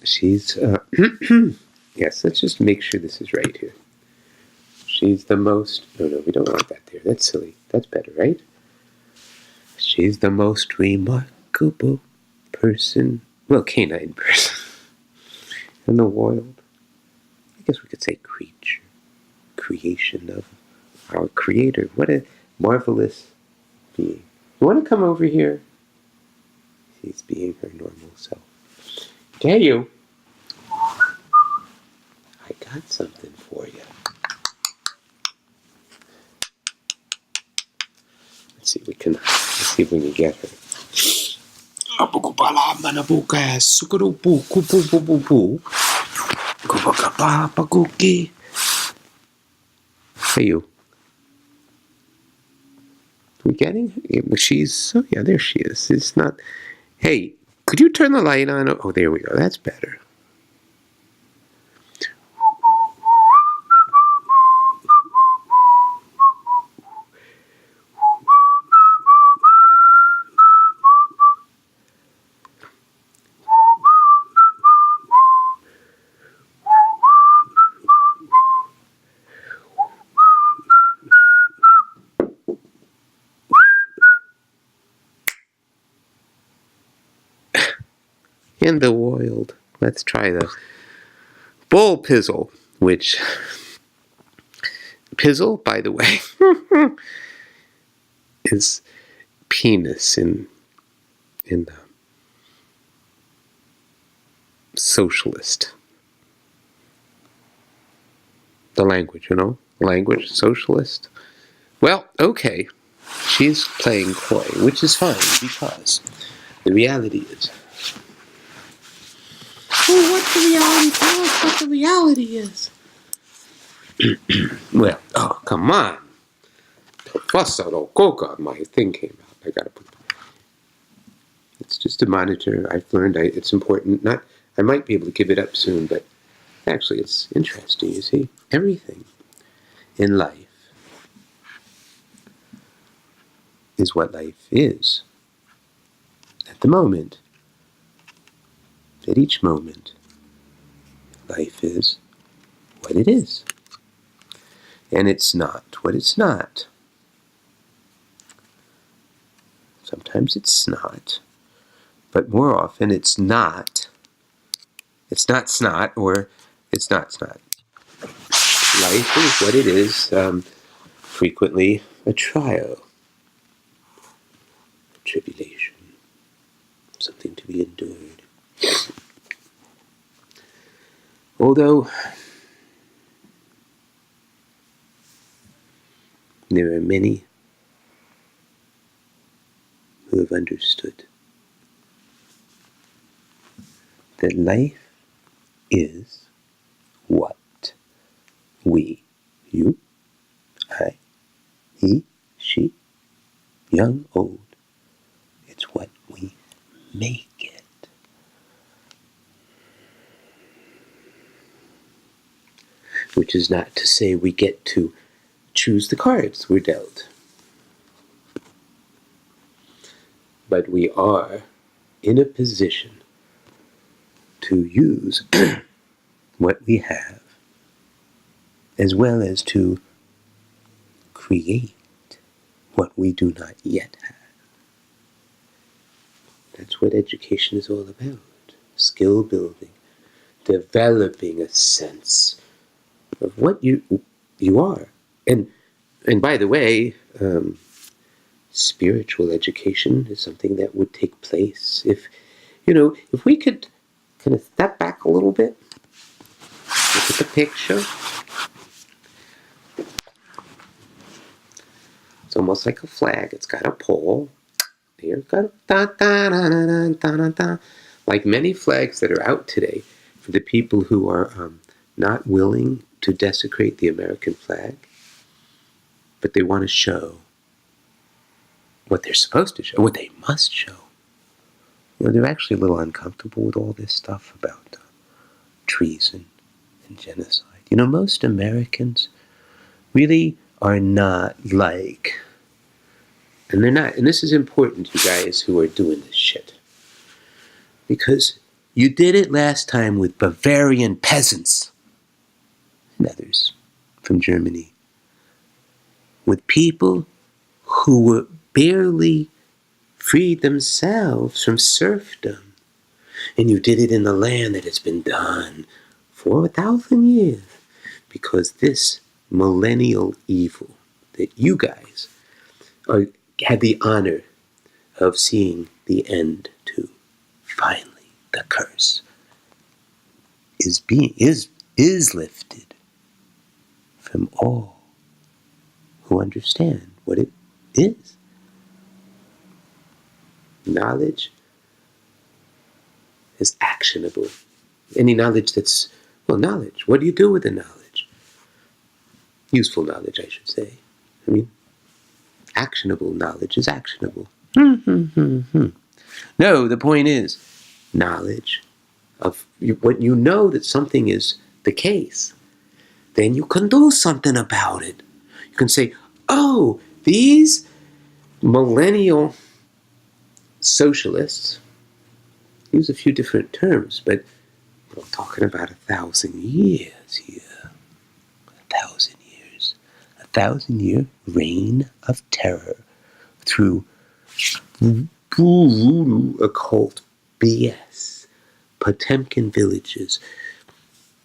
She's, yes, let's just make sure this is right here. She's the most, no, we don't want that there. That's silly. That's better, right? She's the most remarkable person, well, canine person in the world. I guess we could say creature, creation of our creator. What a marvelous being. You want to come over here? She's being her normal self. Can you? I got something for you. Let's see if we can get her. Hey, you. We getting? She's. Oh yeah, there she is. It's not. Hey, could you turn the light on? Oh, there we go. That's better. In the world. Let's try the bull pizzle, which pizzle, by the way, is penis in the socialist. The language, language socialist. Well, okay, she's playing coy, which is fine because the reality is. Well, what the reality? Tell us what the reality is. Well, oh, come on. My thing came out. I gotta put. It's just a monitor. I've learned it's important. I might be able to give it up soon, but actually, it's interesting. You see, everything in life is what life is. At the moment, at each moment, life is what it is. And it's not what it's not. Sometimes it's not. But more often it's not. It's not snot or it's not snot. Life is what it is. Frequently a trial. A tribulation. Something to be endured. Although there are many who have understood that life is what we, you, I, he, she, young, old, it's what we make it. Which is not to say we get to choose the cards we're dealt. But we are in a position to use what we have as well as to create what we do not yet have. That's what education is all about. Skill building, developing a sense of what you are. And by the way, spiritual education is something that would take place if we could kind of step back a little bit, look at the picture. It's almost like a flag. It's got a pole. Here it's got a da da da da da da da. Like many flags that are out today, for the people who are not willing to desecrate the American flag, but they want to show what they're supposed to show, what they must show. They're actually a little uncomfortable with all this stuff about treason and genocide. Most Americans really are not like, and they're not, and this is important, you guys who are doing this shit, because You did it last time with Bavarian peasants and others from Germany, with people who were barely freed themselves from serfdom. And you did it in the land that has been done for 1,000 years, because this millennial evil that you guys had the honor of seeing the end to, finally, the curse is lifted from all who understand what it is. Knowledge is actionable. Any knowledge that's, knowledge. What do you do with the knowledge? Useful knowledge, I should say. I mean, actionable knowledge is actionable. No, the point is, knowledge of when you know that something is the case, then you can do something about it. You can say, oh, these millennial socialists use a few different terms, but we're talking about 1,000 years here. 1,000 years. 1,000-year reign of terror through occult BS, Potemkin villages.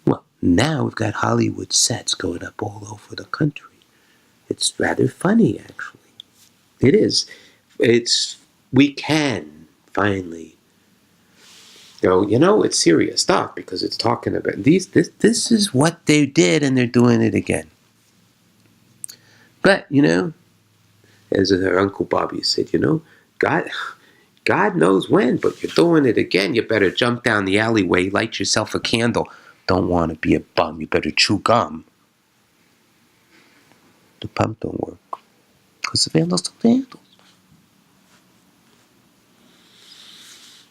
Well, now we've got Hollywood sets going up all over the country. It's rather funny, actually. It is. We can finally go, it's serious stuff, because it's talking about this is what they did, and they're doing it again. But, as our Uncle Bobby said, God knows when, but you're doing it again. You better jump down the alleyway, light yourself a candle. Don't want to be a bum. You better chew gum. The pump don't work, because the vandals don't vandals.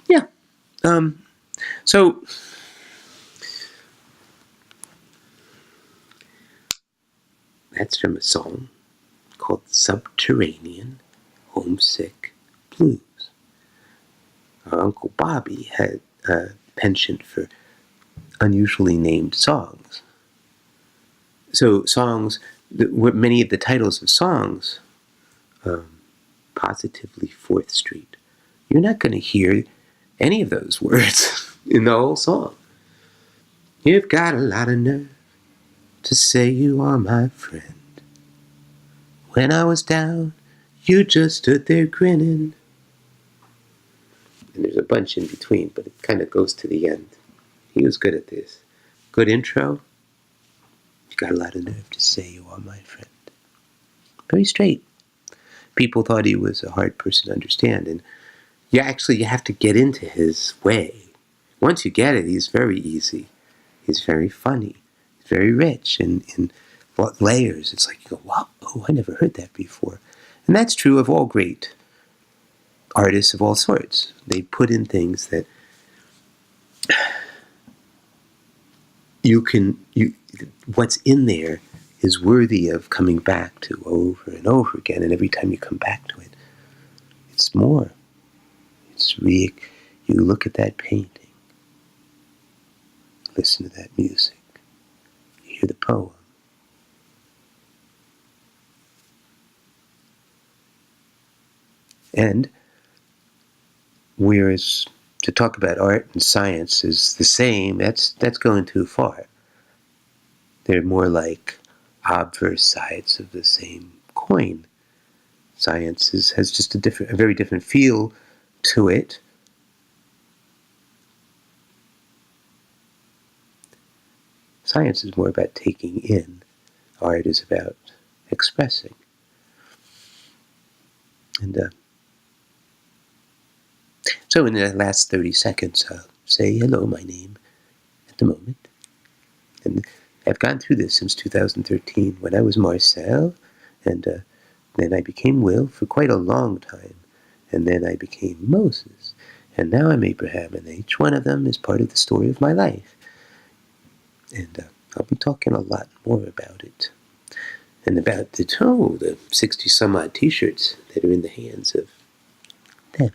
Yeah. So that's from a song called Subterranean Homesick Blues. Our Uncle Bobby had a penchant for unusually named songs. So songs, many of the titles of songs, positively 4th Street, you're not going to hear any of those words in the whole song. You've got a lot of nerve to say you are my friend. When I was down, you just stood there grinning. And there's a bunch in between, but it kind of goes to the end. He was good at this. Good intro. You got a lot of nerve to say you are my friend. Very straight. People thought he was a hard person to understand, and you have to get into his way. Once you get it, he's very easy. He's very funny. He's very rich in layers. It's like you go, wow, I never heard that before. And that's true of all great artists of all sorts. They put in things that what's in there is worthy of coming back to over and over again. And every time you come back to it, it's more. You look at that painting, listen to that music, you hear the poem. And whereas to talk about art and science is the same, that's going too far. They're more like obverse sides of the same coin. Science has just a very different feel to it. Science is more about taking in. Art is about expressing. And so in the last 30 seconds, I'll say hello, my name, at the moment. And I've gone through this since 2013, when I was Marcel, and then I became Will for quite a long time, and then I became Moses, and now I'm Abraham, and each one of them is part of the story of my life. And I'll be talking a lot more about it, and about the 60-some-odd t-shirts that are in the hands of them.